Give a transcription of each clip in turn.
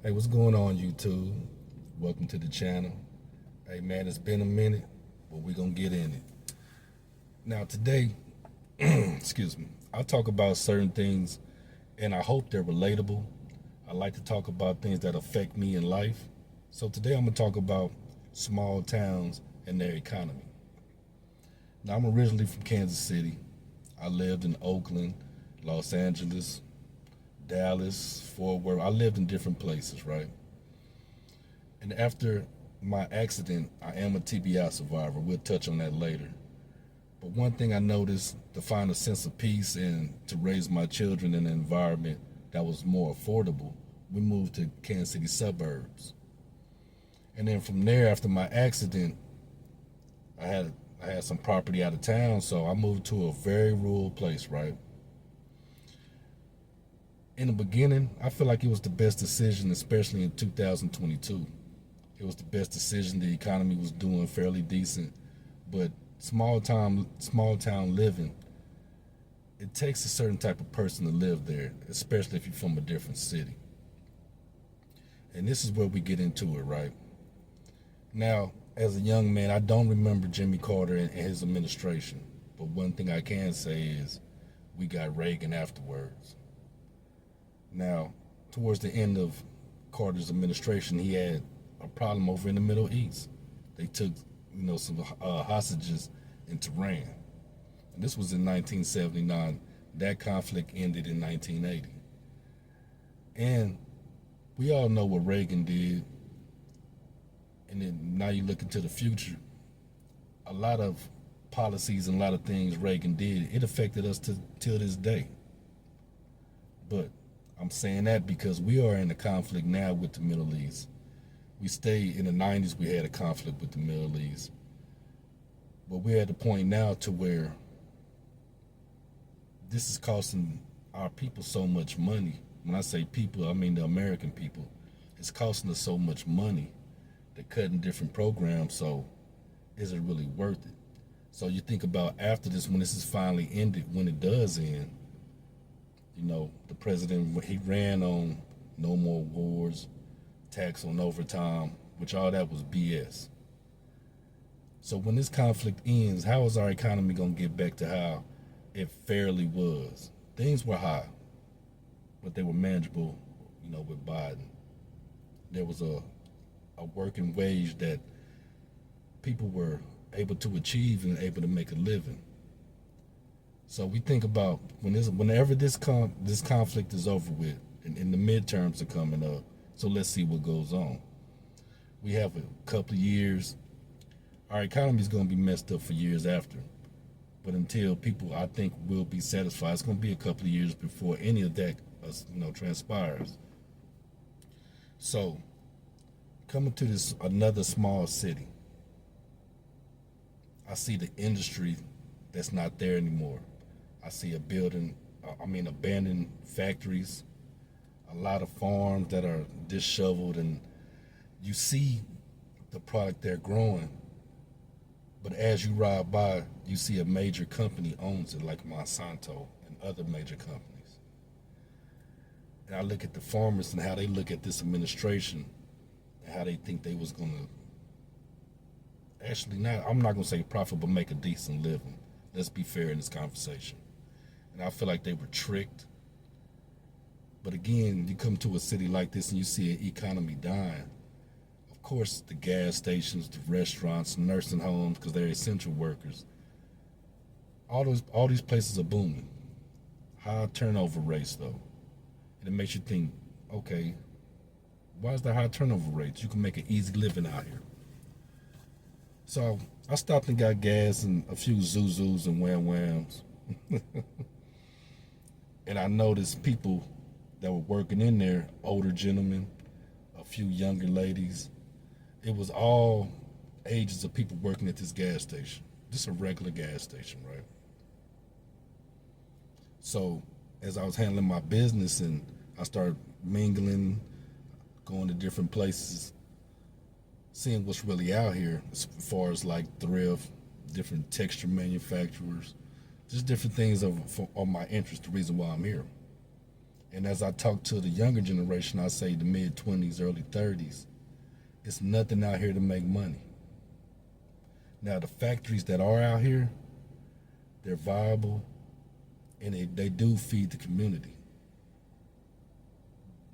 Hey, what's going on, YouTube? Welcome to the channel. Hey, man, it's been a minute, but we're going to get in it. Now, today, excuse me, I'll talk about certain things, and I hope they're relatable. I like to talk about things that affect me in life. So today, I'm going to talk about small towns and their economy. Now, I'm originally from Kansas City. I lived in Oakland, Los Angeles, Dallas, Fort Worth. I lived in different places, right? And after my accident, I am a TBI survivor. We'll touch on that later. But one thing I noticed to find a sense of peace and to raise my children in an environment that was more affordable, we moved to Kansas City suburbs. And then from there, after my accident, I had some property out of town, so I moved to a very rural place, right? In the beginning, I feel like it was the best decision, especially in 2022. It was the best decision. The economy was doing fairly decent, but small town living, it takes a certain type of person to live there, especially if you're from a different city. And this is where we get into it, right? Now, as a young man, I don't remember Jimmy Carter and his administration, but one thing I can say is we got Reagan afterwards. Now, towards the end of Carter's administration, he had a problem over in the Middle East. They took, some hostages into Iran. And this was in 1979. That conflict ended in 1980. And we all know what Reagan did. And then now you look into the future, a lot of policies and a lot of things Reagan did, it affected us till this day. But I'm saying that because we are in a conflict now with the Middle East. We stayed in the 90s, we had a conflict with the Middle East. But we're at the point now to where this is costing our people so much money. When I say people, I mean the American people. It's costing us so much money. They're cutting different programs, so is it really worth it? So you think about after this, when this is finally ended, when it does end, the president, he ran on no more wars, tax on overtime, which all that was BS. So when this conflict ends, how is our economy going to get back to how it fairly was? Things were high, but they were manageable, with Biden. There was a working wage that people were able to achieve and able to make a living. So we think about whenever this conflict is over with, and the midterms are coming up. So let's see what goes on. We have a couple of years. Our economy is going to be messed up for years after. But until people, I think, will be satisfied, it's going to be a couple of years before any of that, transpires. So coming to this another small city, I see the industry that's not there anymore. I see abandoned factories, a lot of farms that are disheveled, and you see the product they're growing. But as you ride by, you see a major company owns it, like Monsanto and other major companies. And I look at the farmers and how they look at this administration and how they think they was going to I'm not going to say profit, but make a decent living. Let's be fair in this conversation. And I feel like they were tricked. But again, you come to a city like this and you see an economy dying. Of course, the gas stations, the restaurants, nursing homes, because they're essential workers. All these places are booming. High turnover rates, though. And it makes you think, okay, why is there high turnover rates? You can make an easy living out here. So I stopped and got gas and a few Zuzus and Wham Whams. And I noticed people that were working in there, older gentlemen, a few younger ladies. It was all ages of people working at this gas station. Just a regular gas station, right? So as I was handling my business and I started mingling, going to different places, seeing what's really out here as far as like thrift, different texture manufacturers, just different things of my interest, the reason why I'm here. And as I talk to the younger generation, I say the mid 20s, early 30s, it's nothing out here to make money. Now, the factories that are out here, they're viable and they do feed the community.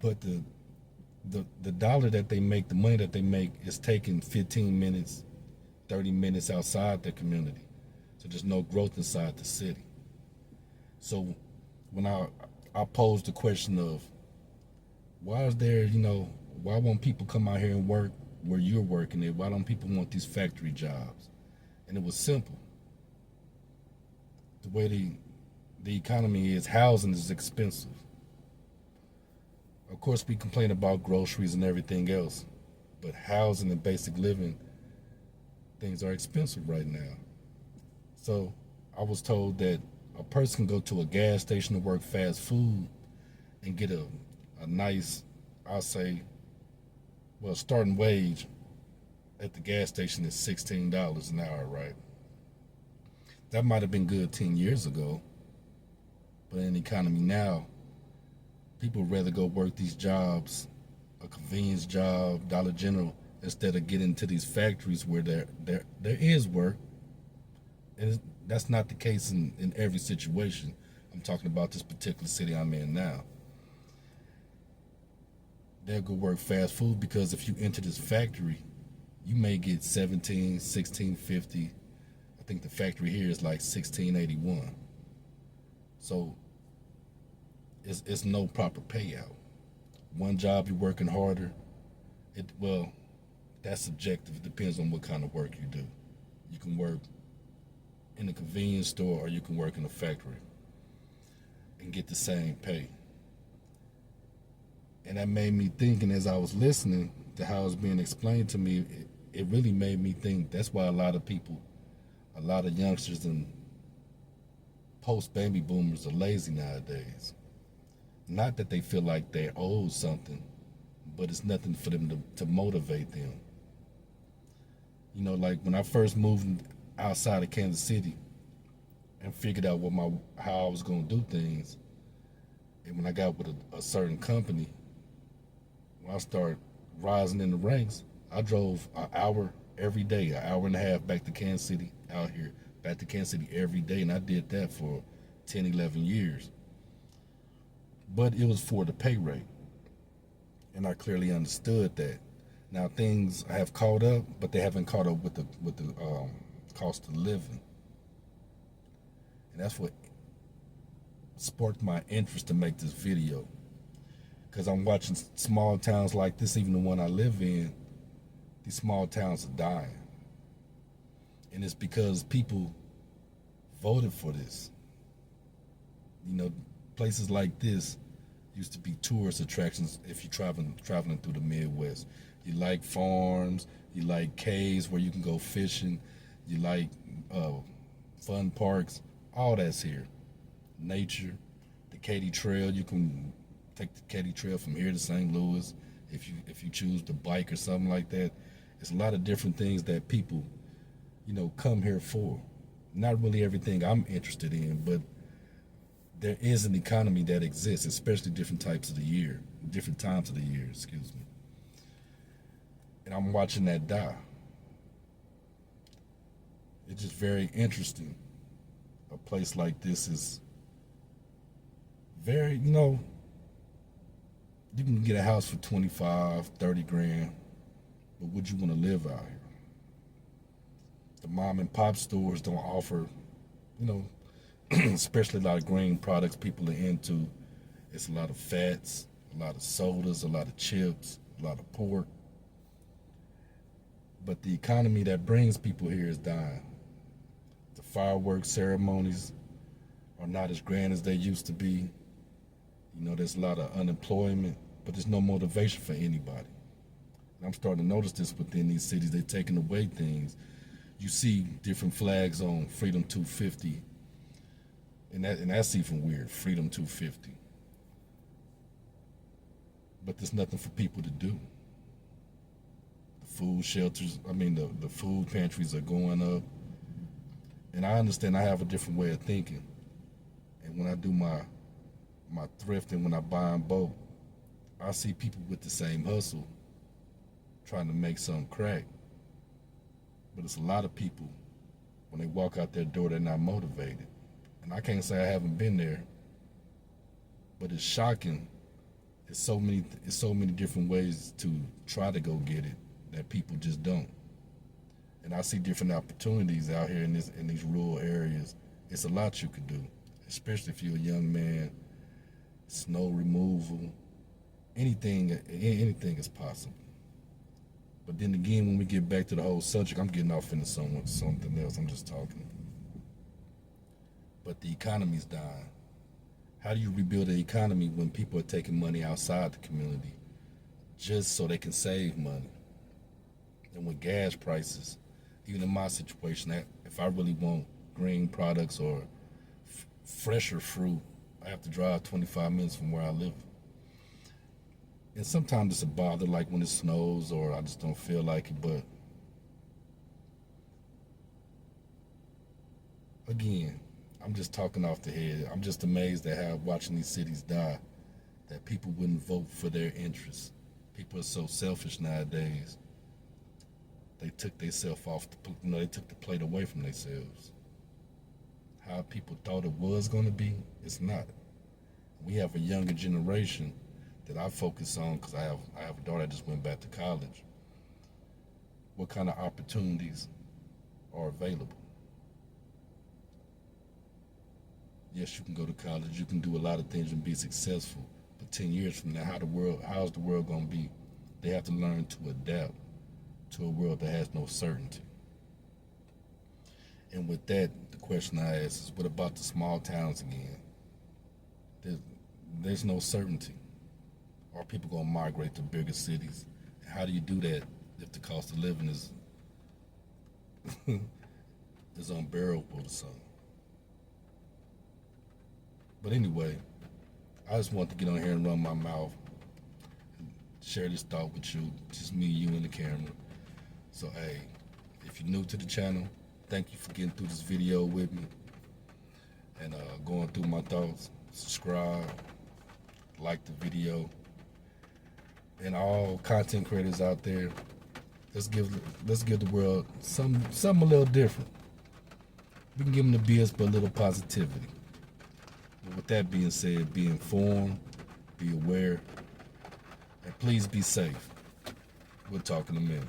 But the dollar that they make, the money that they make, is taking 15 minutes, 30 minutes outside their community. So there's no growth inside the city. So when I pose the question of why is there, why won't people come out here and work where you're working at? Why don't people want these factory jobs? And it was simple. The way the economy is, housing is expensive. Of course, we complain about groceries and everything else, but housing and basic living, things are expensive right now. So I was told that a person can go to a gas station to work fast food and get a nice, I'll say, well, starting wage at the gas station is $16 an hour, right? That might have been good 10 years ago, but in the economy now, people rather go work these jobs, a convenience job, Dollar General, instead of getting into these factories where there is work. And that's not the case in every situation. I'm talking about this particular city I'm in now. They'll go work fast food because if you enter this factory, you may get 17, 16.50. I think the factory here is like 16.81. So it's no proper payout. One job you're working harder. Well, that's subjective. It depends on what kind of work you do. You can work in a convenience store or you can work in a factory and get the same pay. And that made me think, and as I was listening to how it's being explained to me, it really made me think that's why a lot of people, a lot of youngsters and post-baby boomers are lazy nowadays. Not that they feel like they're owed something, but it's nothing for them to motivate them. Like when I first moved outside of Kansas City and figured out how I was going to do things, and when I got with a certain company, when I started rising in the ranks, I drove an hour every day, an hour and a half back to Kansas City, out here, back to Kansas City every day, and I did that for 10, 11 years. But it was for the pay rate, and I clearly understood that. Now things have caught up, but they haven't caught up with the cost of living, and that's what sparked my interest to make this video. Because I'm watching small towns like this, even the one I live in, these small towns are dying, and it's because people voted for this. Places like this used to be tourist attractions if you're traveling through the Midwest. You like farms, you like caves where you can go fishing, you like fun parks, all that's here. Nature, the Katy Trail, you can take the Katy Trail from here to St. Louis if you choose to bike or something like that. It's a lot of different things that people, come here for. Not really everything I'm interested in, but there is an economy that exists, especially different times of the year, excuse me. And I'm watching that die. It's just very interesting. A place like this is very, you can get a house for 25, 30 grand, but would you want to live out here? The mom and pop stores don't offer, especially a lot of grain products people are into. It's a lot of fats, a lot of sodas, a lot of chips, a lot of pork. But the economy that brings people here is dying. The fireworks ceremonies are not as grand as they used to be. There's a lot of unemployment, but there's no motivation for anybody. And I'm starting to notice this within these cities. They're taking away things. You see different flags on Freedom 250, and that's even weird, Freedom 250. But there's nothing for people to do. The food shelters, the food pantries are going up. And I understand I have a different way of thinking. And when I do my my thrifting, when I buy in bulk, I see people with the same hustle trying to make something crack. But it's a lot of people, when they walk out their door, they're not motivated. And I can't say I haven't been there, but it's shocking. It's so many different ways to try to go get it that people just don't. And I see different opportunities out here in these rural areas. It's a lot you could do, especially if you're a young man. Snow removal, anything is possible. But then again, when we get back to the whole subject, I'm getting off into something else. I'm just talking. But the economy's dying. How do you rebuild the economy when people are taking money outside the community just so they can save money? And with gas prices, even in my situation, if I really want green products or fresher fruit, I have to drive 25 minutes from where I live. And sometimes it's a bother, like when it snows or I just don't feel like it. But again, I'm just talking off the head. I'm just amazed at how, watching these cities die, that people wouldn't vote for their interests. People are so selfish nowadays. They took themselves off they took the plate away from themselves. How people thought it was going to be, it's not. We have a younger generation that I focus on because I have a daughter that just went back to college. What kind of opportunities are available? Yes, you can go to college, you can do a lot of things and be successful, but 10 years from now, how's the world going to be? They have to learn to adapt to a world that has no certainty. And with that, the question I ask is, what about the small towns again? There's no certainty. Are people going to migrate to bigger cities? How do you do that if the cost of living is is unbearable to some? But anyway, I just want to get on here and run my mouth and share this thought with you, just me, you, and the camera. So hey, if you're new to the channel, thank you for getting through this video with me and going through my thoughts. Subscribe, like the video, and all content creators out there, let's give the world something a little different. We can give them the BS, but a little positivity. But with that being said, be informed, be aware, and please be safe. We'll talk in a minute.